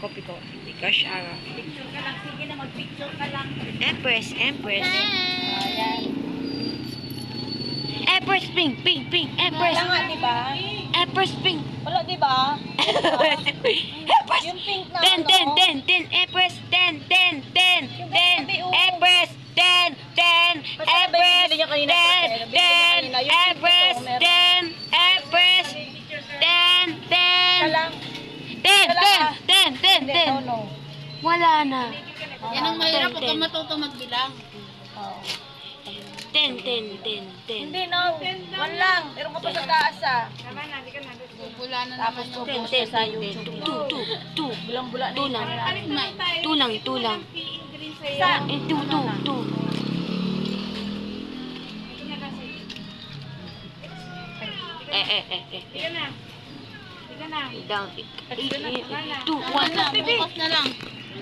Copy ko. Because, Picture ka lang. Sige na, mag-picture ka lang. Empress. Ayan. Empress, pink. Empress. Wala nga, diba? Empress, pink. Wala, diba? Empress. Yung pink na Ten. Empress, 10. Empress, 10. Empress, 10. Empress, 10. Empress, 10. Ka lang. 10. No. Wala na. Yan ang mahirap pag matuto magbilang. Oo. 10. Hindi, no. One lang. Pero ka pa sa taas, ah. Bubula na Tapos naman yung popost ko sa YouTube. 2. Bulang-bula na yung camera. 2 lang. Isa. 2. Tiga na. Down. 2, 1 Wala na, bukas na lang.